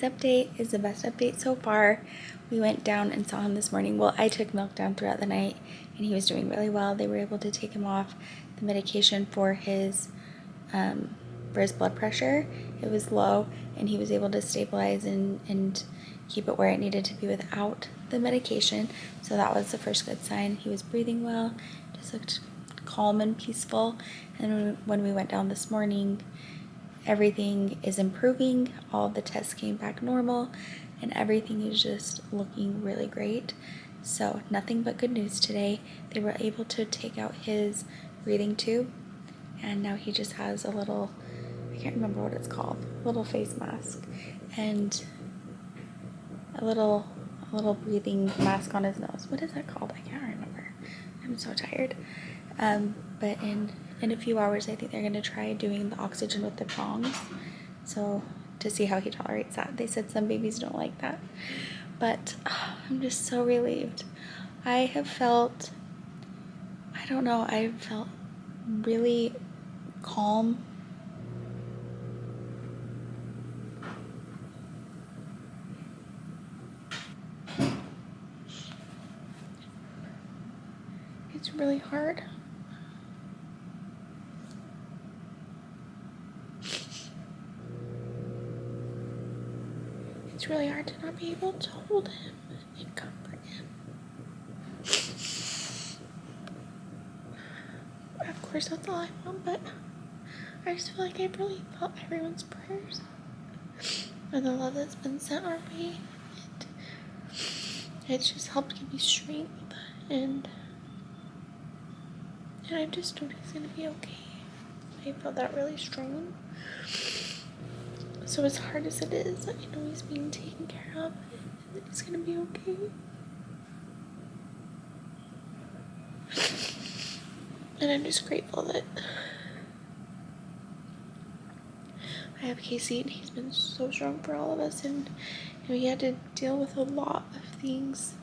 update is the best update so far. We went down and saw him this morning. Well, I took milk down throughout the night and he was doing really well. They were able to take him off the medication for his blood pressure. It was low and he was able to stabilize and keep it where it needed to be without the medication. So that was the first good sign. He was breathing well, just looked calm and peaceful. And when we went down this morning, everything is improving. All the tests came back normal and everything is just looking really great. So nothing but good news today. They were able to take out his breathing tube and now he just has a little, I can't remember what it's called, little face mask and a little breathing mask on his nose. What is that called? I can't remember. I'm so tired. But in a few hours, I think they're going to try doing the oxygen with the prongs. So to see how he tolerates that. They said some babies don't like that. But I'm just so relieved. I have felt, I don't know, I felt really calm. It's really hard. It's really hard to not be able to hold him and comfort him. Of course, that's all I want, but I just feel like I've really felt everyone's prayers and the love that's been sent our way. It's just helped give me strength, and I just know he's gonna be okay. I felt that really strong. So as hard as it is, I know he's being taken care of and that he's gonna be okay. And I'm just grateful that I have Casey and he's been so strong for all of us, and he had to deal with a lot of things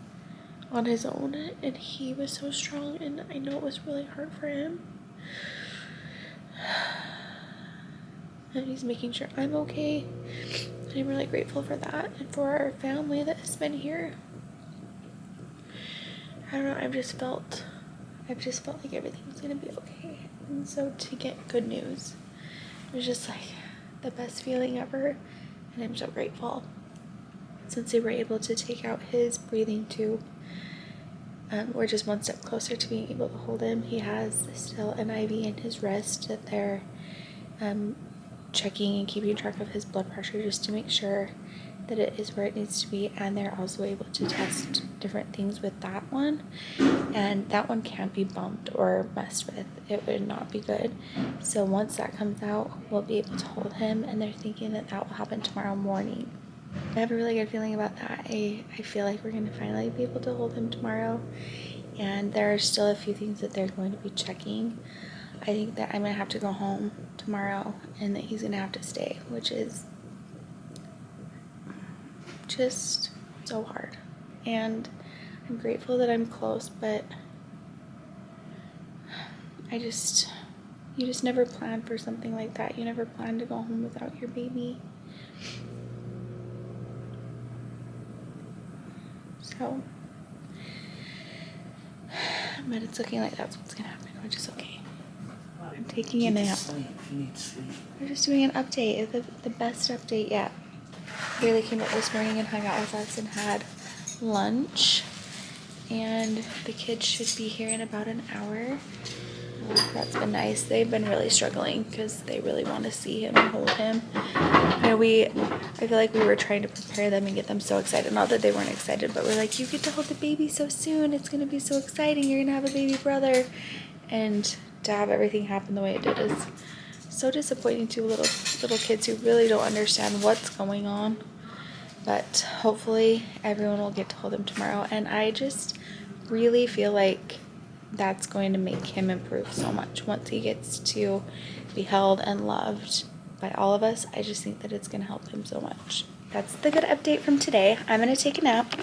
on his own and he was so strong, and I know it was really hard for him. And he's making sure I'm okay. And I'm really grateful for that and for our family that has been here. I don't know, I've just felt like everything's gonna be okay. And so to get good news, it was just like the best feeling ever, and I'm so grateful. Since they were able to take out his breathing tube, we're just one step closer to being able to hold him. He has still an IV in his wrist that they're checking and keeping track of his blood pressure just to make sure that it is where it needs to be, and they're also able to test different things with that one, and that one can't be bumped or messed with. It would not be good. So once that comes out, we'll be able to hold him, and they're thinking that will happen tomorrow morning. I have a really good feeling about that. I feel like we're going to finally be able to hold him tomorrow, and there are still a few things that they're going to be checking. I think that I'm going to have to go home tomorrow and that he's going to have to stay, which is just so hard. And I'm grateful that I'm close, but you just never plan for something like that. You never plan to go home without your baby. So, but it's looking like that's what's gonna happen, which is okay. I'm taking a nap. We're just doing an update, the best update yet. Kayli came up this morning and hung out with us and had lunch, and the kids should be here in about an hour. That's been nice. They've been really struggling because they really want to see him and hold him. You know, I feel like we were trying to prepare them and get them so excited. Not that they weren't excited, but we're like, you get to hold the baby so soon. It's going to be so exciting. You're going to have a baby brother. And to have everything happen the way it did is so disappointing to little kids who really don't understand what's going on. But hopefully everyone will get to hold him tomorrow. And I just really feel like that's going to make him improve so much once he gets to be held and loved by all of us. I just think that it's going to help him so much. That's the good update from today. I'm going to take a nap.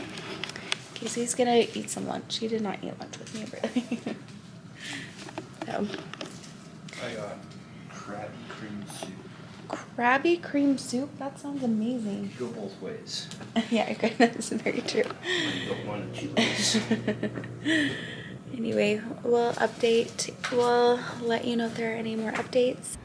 Casey's going to eat some lunch. He did not eat lunch with me, really. So. I got crab cream soup. Crabby cream soup? That sounds amazing. You go both ways. Yeah, okay, that's very true. You don't want to choose. Anyway, we'll let you know if there are any more updates.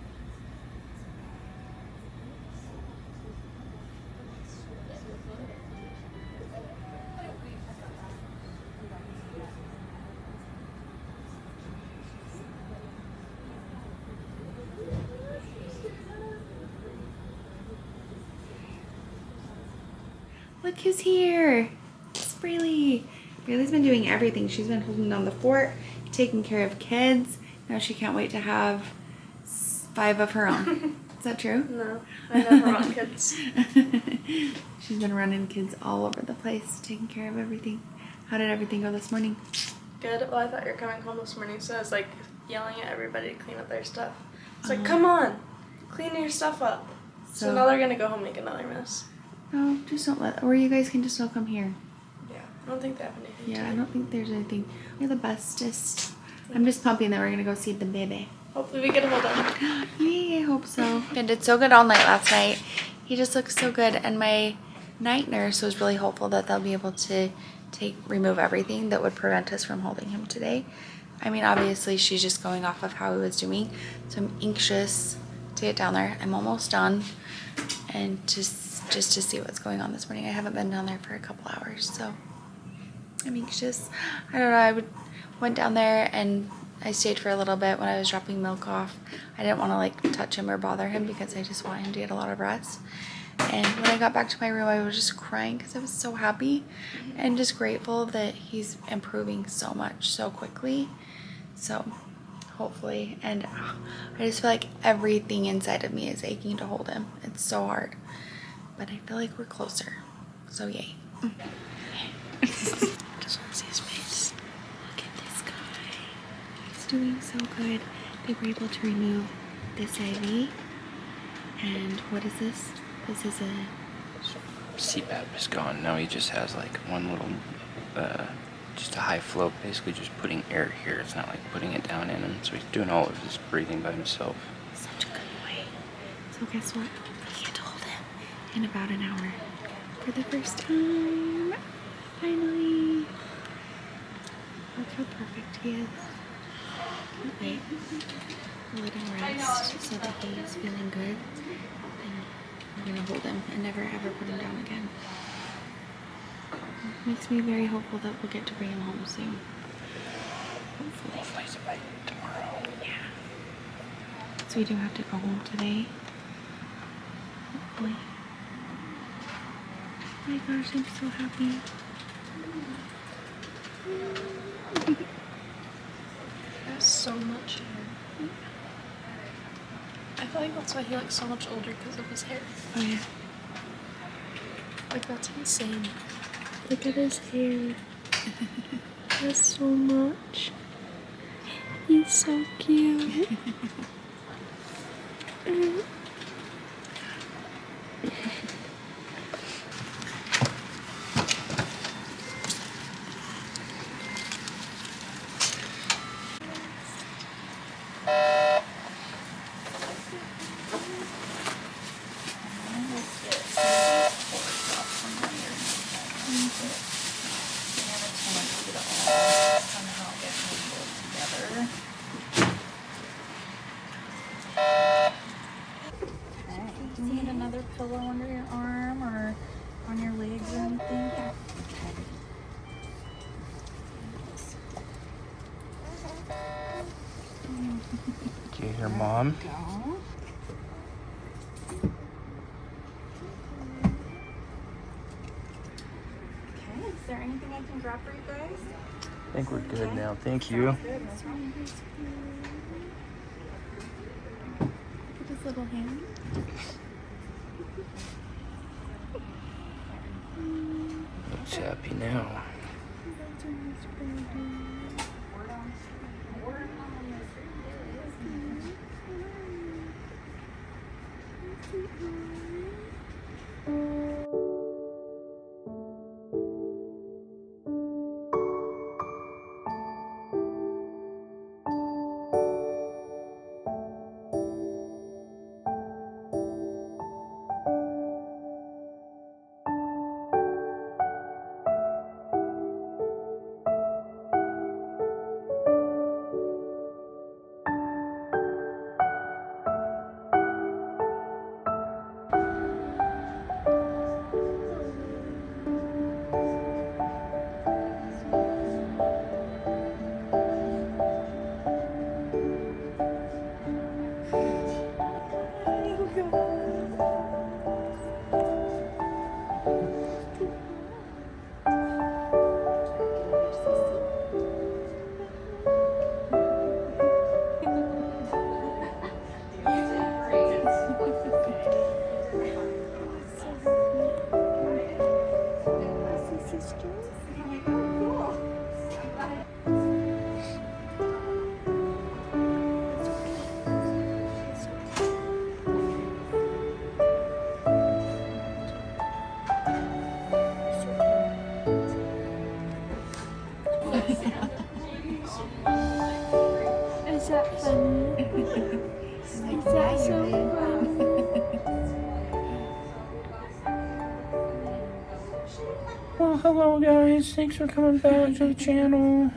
Look who's here. It's Braylee. Braylee's been doing everything. She's been holding down the fort, taking care of kids. Now she can't wait to have 5 of her own. Is that true? No, I never want kids. She's been running kids all over the place, taking care of everything. How did everything go this morning? Good. Well, I thought you were coming home this morning, so I was like yelling at everybody to clean up their stuff. It's like, come on, clean your stuff up. So now they're gonna go home and make another mess. No, just don't let, or you guys can just all come here. Yeah, I don't think they have anything. Yeah, to I do. don't think there's anything. You're the bestest. I'm just pumping that we're gonna go see the baby. Hopefully we get a hold of him. Yay, I hope so. I did so good all night last night. He just looks so good, and my night nurse was really hopeful that they'll be able to remove everything that would prevent us from holding him today. I mean, obviously she's just going off of how he was doing, so I'm anxious to get down there. I'm almost done, and just to see what's going on this morning. I haven't been down there for a couple hours, so I'm anxious. I don't know, went down there and I stayed for a little bit when I was dropping milk off. I didn't want to like touch him or bother him because I just want him to get a lot of rest. And when I got back to my room, I was just crying because I was so happy and just grateful that he's improving so much so quickly. So hopefully, and I just feel like everything inside of me is aching to hold him. It's so hard, but I feel like we're closer. So yay. Just want to see his face. Look at this guy. He's doing so good. They were able to remove this IV. And what is this? This is a... CPAP is gone. Now he just has like one little, just a high flow, basically just putting air here. It's not like putting it down in him. So he's doing all of his breathing by himself. Such a good boy. So guess what? We get to hold him in about an hour. For the first time. Finally. Look how perfect he is. Can't wait. We'll let him rest so that he's feeling good. And we're gonna hold him and never ever put him down again. Makes me very hopeful that we'll get to bring him home soon. Hopefully it's by tomorrow. Yeah. So we do have to go home today. Hopefully. Oh my gosh, I'm so happy. He has so much hair. I feel like that's why he looks so much older, because of his hair. Oh yeah. Like, that's insane. Look at his hair. He has so much. He's so cute. Do you need another pillow under your arm or on your legs or anything? Do you hear Mom? Go. Okay, is there anything I can grab for you guys? I think we're good now. Thank you. Good. No problem. Look at his little hand. Looks happy now. Like, yeah, so Well, hello guys. Thanks for coming back to the channel.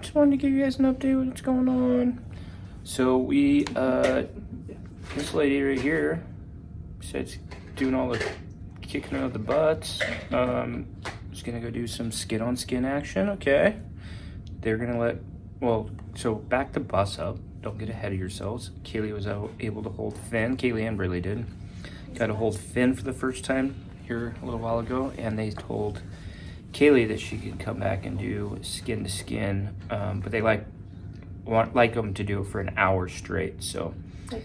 Just wanted to give you guys an update what's going on. So we, this lady right here said doing all the kicking out of the butts. Just gonna go do some skin on skin action, okay? They're gonna so back the bus up. Don't get ahead of yourselves. Kayli was able to hold Finn. Kayli and Briley did. Got to hold Finn for the first time here a little while ago, and they told Kayli that she could come back and do skin to skin, but they like them to do it for an hour straight. So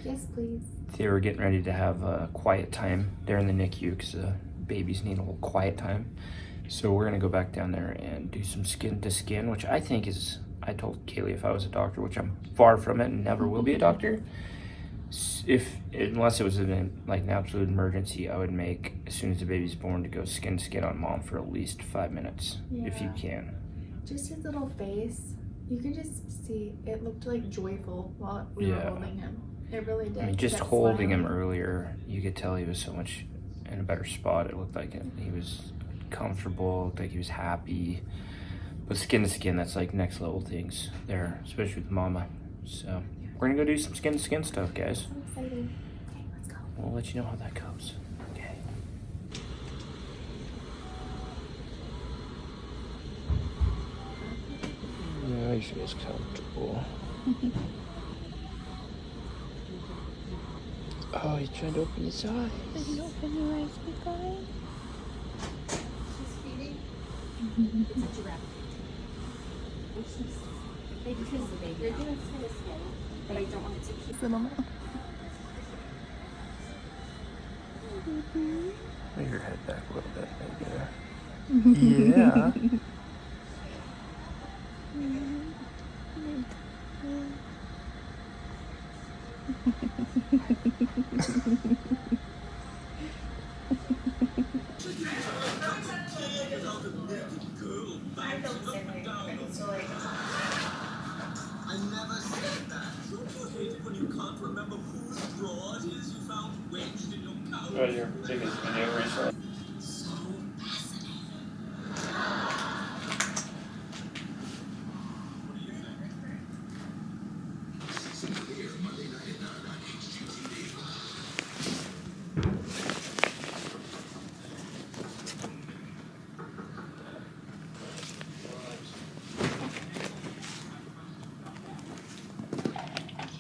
Yes, please. they were getting ready to have a quiet time there in the NICU because babies need a little quiet time. So we're gonna go back down there and do some skin to skin, which I think is. I told Kayli if I was a doctor, which I'm far from it and never will be a doctor. Unless it was an absolute emergency, I would make as soon as the baby's born to go skin to skin on mom for at least 5 minutes if you can. Just his little face, you can just see it looked like joyful while we were holding him. It really did. I mean, just That holding him smile. earlier, you could tell he was so much in a better spot. It looked like he was comfortable, looked like he was happy. But skin to skin, that's like next level things there, especially with mama. So we're gonna go do some skin to skin stuff, guys. So exciting. Okay, let's go. We'll let you know how that goes. Okay. Yeah, he feels comfortable. Oh, he's trying to open his eyes. Did you open your eyes, big guy? Move your head back a little bit, maybe there. Yeah. I never said that. Don't you hate it when you can't remember whose drawer it is you found wedged in your couch? Oh, your biggest video recently. So fascinating. What do you think? Monday night at 9 on HGTV.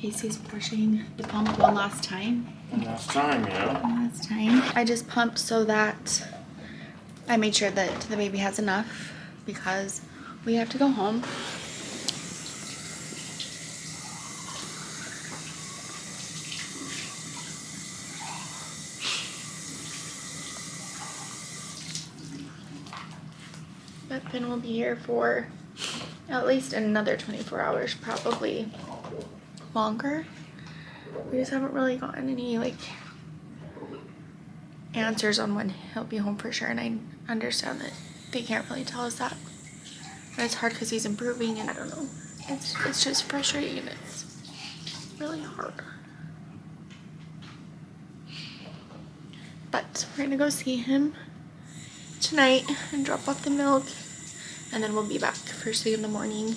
Casey's pushing the pump one last time. Last time, Last time. I just pumped so that I made sure that the baby has enough because we have to go home. But Finn will be here for at least another 24 hours, probably longer. We just haven't really gotten any answers on when he'll be home for sure, and I understand that they can't really tell us that. And it's hard because he's improving, and I don't know. It's just frustrating, and it's really hard. But we're gonna go see him tonight and drop off the milk, and then we'll be back first thing in the morning,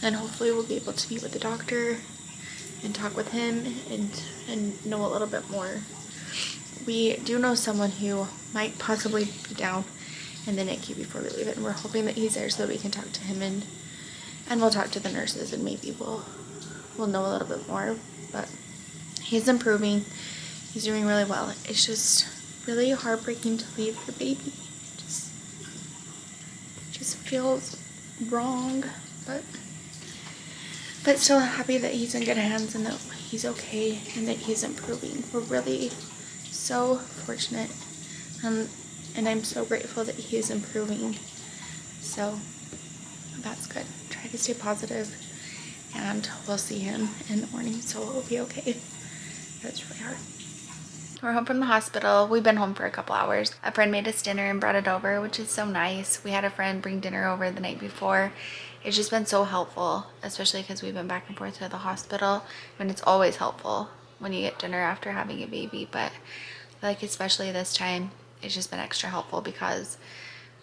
and hopefully we'll be able to meet with the doctor and talk with him and know a little bit more. We do know someone who might possibly be down in the NICU before we leave it, and we're hoping that he's there so that we can talk to him and we'll talk to the nurses, and maybe we'll know a little bit more. But he's improving. He's doing really well. It's just really heartbreaking to leave the baby. Just feels wrong, but still happy that he's in good hands and that he's okay and that he's improving. We're really so fortunate, and I'm so grateful that he is improving. So that's good. Try to stay positive, and we'll see him in the morning, so it'll be okay. But it's really hard. We're home from the hospital. We've been home for a couple hours. A friend made us dinner and brought it over, which is so nice. We had a friend bring dinner over the night before. It's just been so helpful, especially because we've been back and forth to the hospital. I mean, it's always helpful when you get dinner after having a baby, but like especially this time, it's just been extra helpful because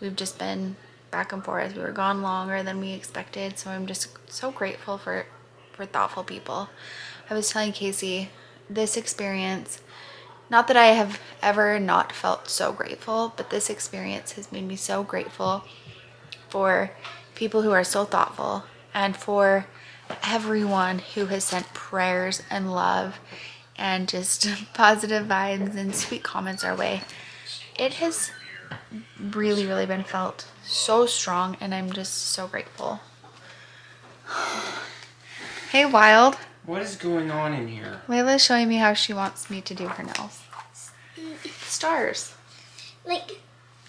we've just been back and forth. We were gone longer than we expected, so I'm just so grateful for thoughtful people. I was telling Casey, this experience, not that I have ever not felt so grateful, but this experience has made me so grateful for people who are so thoughtful and for everyone who has sent prayers and love and just positive vibes and sweet comments our way. It has really, really been felt so strong, and I'm just so grateful. Hey, Wild. What is going on in here? Layla's showing me how she wants me to do her nails. Stars. Like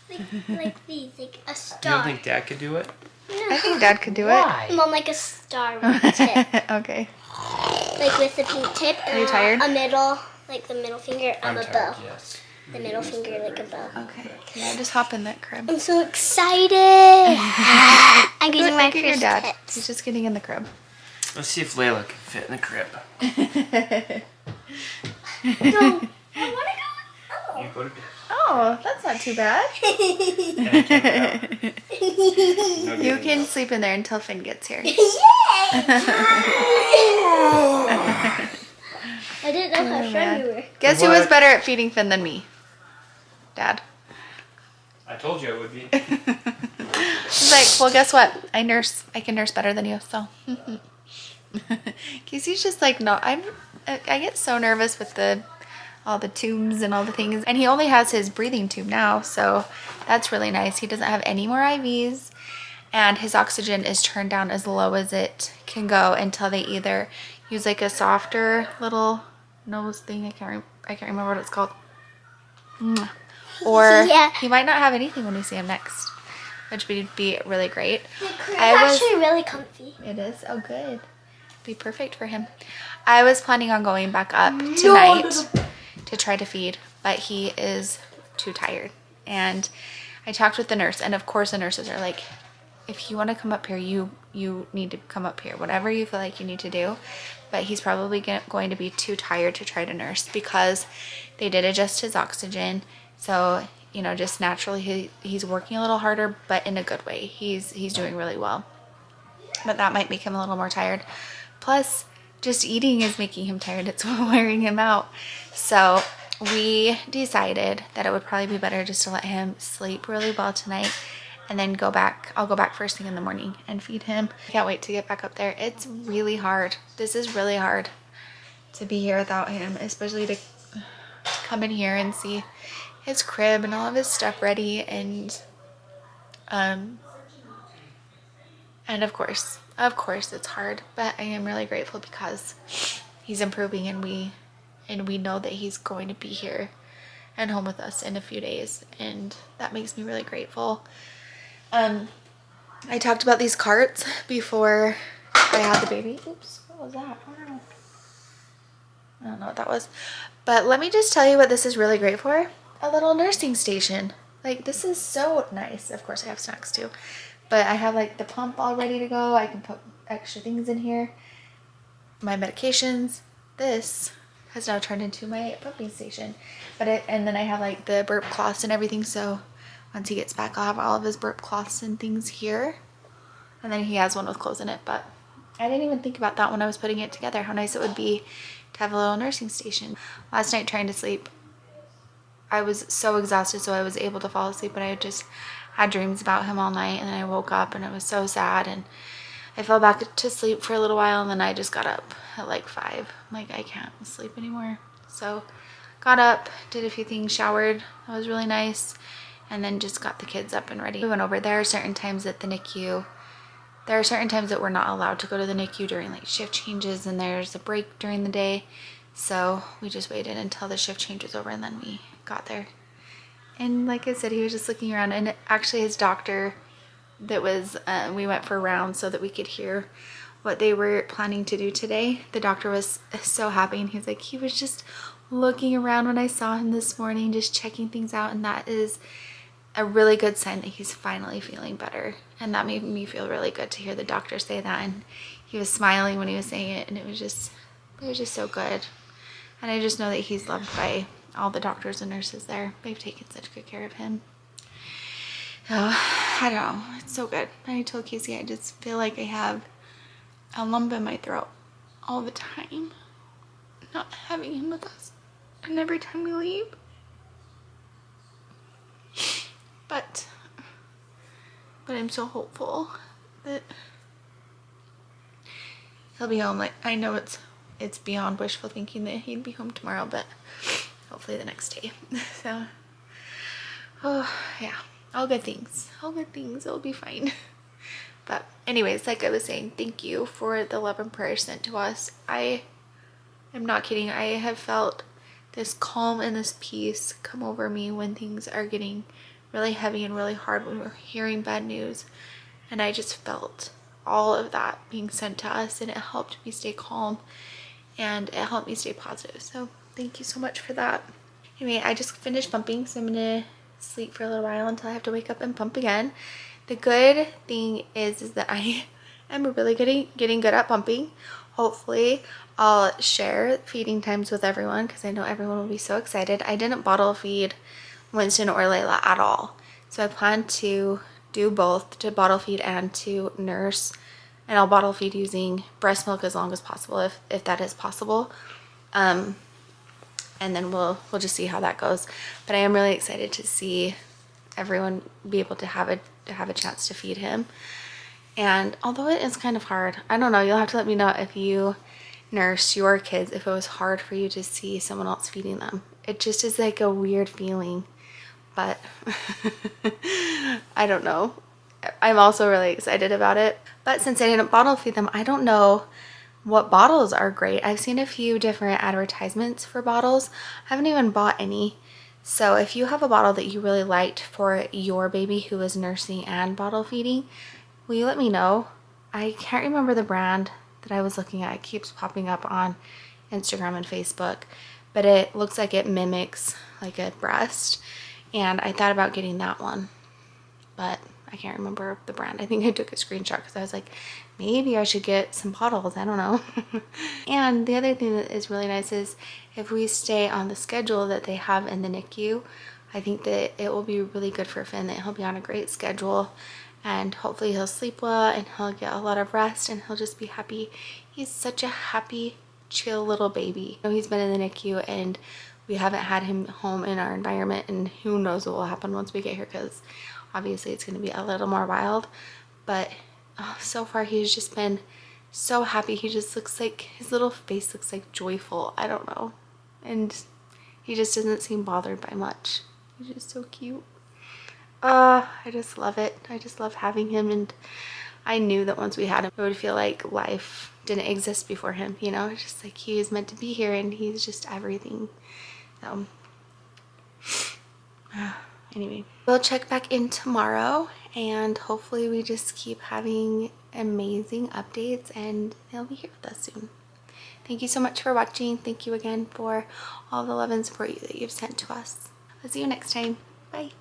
these, like a You star. don't think Dad could do it? I think Dad could do Why? Mom, like a star with a tip. it. Okay. Like with the pink tip. And Are you tired? A middle, like the middle finger on I'm a tired, bow. yes. The middle finger like a bow. Okay. Can I just hop in that crib? I'm so excited. I'm getting my Look at your first dad. tips. He's just getting in the crib. Let's see if Layla can fit in the crib. No, I want to go. You go to bed. Oh, that's not too bad. And I can't get out. No You getting can out. sleep in there until Finn gets here. I didn't know how strong you were. Guess who was What? better at feeding Finn than me? Dad. I told you I would be. He's like, well, guess what? I can nurse better than you, so. Casey's just like, no, I get so nervous with all the tubes and all the things. And he only has his breathing tube now, so that's really nice. He doesn't have any more IVs, and his oxygen is turned down as low as it can go until they either use like a softer little nose thing. I can't remember what it's called. Or Yeah. he might not have anything when we see him next, which would be really great. The crib's I was- actually really comfy. It is. Oh, good. Be perfect for him. I was planning on going back up tonight to try to feed, but he is too tired. And I talked with the nurse, and of course the nurses are like, if you want to come up here, you need to come up here, whatever you feel like you need to do. But he's probably going to be too tired to try to nurse because they did adjust his oxygen. So, you know, just naturally he's working a little harder, but in a good way. He's doing really well. But that might make him a little more tired. Plus, just eating is making him tired. It's wearing him out. So we decided that it would probably be better just to let him sleep really well tonight and then go back. I'll go back first thing in the morning and feed him. Can't wait to get back up there. It's really hard. This is really hard to be here without him, especially to come in here and see his crib and all of his stuff ready, and of course it's hard, but I am really grateful because he's improving, and we know that he's going to be here and home with us in a few days, and that makes me really grateful. I talked about these carts before I had the baby. Oops, what was that? I don't know what that was. But let me just tell you what this is really great for. A little nursing station. Like, this is so nice. Of course I have snacks too. But I have like the pump all ready to go. I can put extra things in here. My medications. This has now turned into my pumping station. And then I have like the burp cloths and everything, so once he gets back, I'll have all of his burp cloths and things here. And then he has one with clothes in it, but I didn't even think about that when I was putting it together, how nice it would be to have a little nursing station. Last night trying to sleep, I was so exhausted, so I was able to fall asleep, but I just had dreams about him all night, and then I woke up and I was so sad, and I fell back to sleep for a little while, and then I just got up at like 5. I'm like, I can't sleep anymore. So got up, did a few things, showered. That was really nice. And then just got the kids up and ready. We went over. There are certain times at the NICU. There are certain times that we're not allowed to go to the NICU during like shift changes, and there's a break during the day. So we just waited until the shift change was over, and then we got there. And like I said, he was just looking around, and actually his doctor that was, we went for a round so that we could hear what they were planning to do today. The doctor was so happy, and he's like, he was just looking around when I saw him this morning, just checking things out, and that is a really good sign that he's finally feeling better. And that made me feel really good to hear the doctor say that, and he was smiling when he was saying it, and it was just so good. And I just know that he's loved by all the doctors and nurses there. They've taken such good care of him. So, I don't know, it's so good. I told Casey I just feel like I have a lump in my throat all the time, not having him with us, and every time we leave. But I'm so hopeful that he'll be home. Like, I know it's beyond wishful thinking that he'd be home tomorrow, but hopefully the next day. So, oh yeah, all good things, it'll be fine. But anyways, like I was saying, thank you for the love and prayers sent to us. I am not kidding. I have felt this calm and this peace come over me when things are getting really heavy and really hard, when we're hearing bad news. And I just felt all of that being sent to us, and it helped me stay calm and it helped me stay positive. So thank you so much for that. Anyway, I just finished pumping, so I'm gonna sleep for a little while until I have to wake up and pump again. The good thing is that I am really getting good at pumping. Hopefully I'll share feeding times with everyone, because I know everyone will be so excited. I didn't bottle feed Winston or Layla at all, so I plan to do both, to bottle feed and to nurse. And I'll bottle feed using breast milk as long as possible, if that is possible. And then we'll just see how that goes. But I am really excited to see everyone be able to have a chance to feed him. And although it is kind of hard, I don't know, you'll have to let me know if you nurse your kids, if it was hard for you to see someone else feeding them. It just is like a weird feeling, but I don't know. I'm also really excited about it. But since I didn't bottle feed them, I don't know what bottles are great. I've seen a few different advertisements for bottles. I haven't even bought any. So if you have a bottle that you really liked for your baby who is nursing and bottle feeding, will you let me know? I can't remember the brand that I was looking at. It keeps popping up on Instagram and Facebook, but it looks like it mimics like a breast, and I thought about getting that one, but I can't remember the brand. I think I took a screenshot because I was like, maybe I should get some bottles, I don't know. And the other thing that is really nice is if we stay on the schedule that they have in the NICU, I think that it will be really good for Finn, that he'll be on a great schedule, and hopefully he'll sleep well and he'll get a lot of rest and he'll just be happy. He's such a happy, chill little baby. You know, he's been in the NICU and we haven't had him home in our environment, and who knows what will happen once we get here, because obviously it's going to be a little more wild. But so far he's just been so happy. He just looks like, his little face looks like joyful, I don't know, and he just doesn't seem bothered by much. He's just so cute. I just love it. I just love having him, and I knew that once we had him it would feel like life didn't exist before him, you know. It's just like he is meant to be here and he's just everything. So anyway, we'll check back in tomorrow, and hopefully we just keep having amazing updates and they'll be here with us soon. Thank you so much for watching. Thank you again for all the love and support that you've sent to us. I'll see you next time. Bye.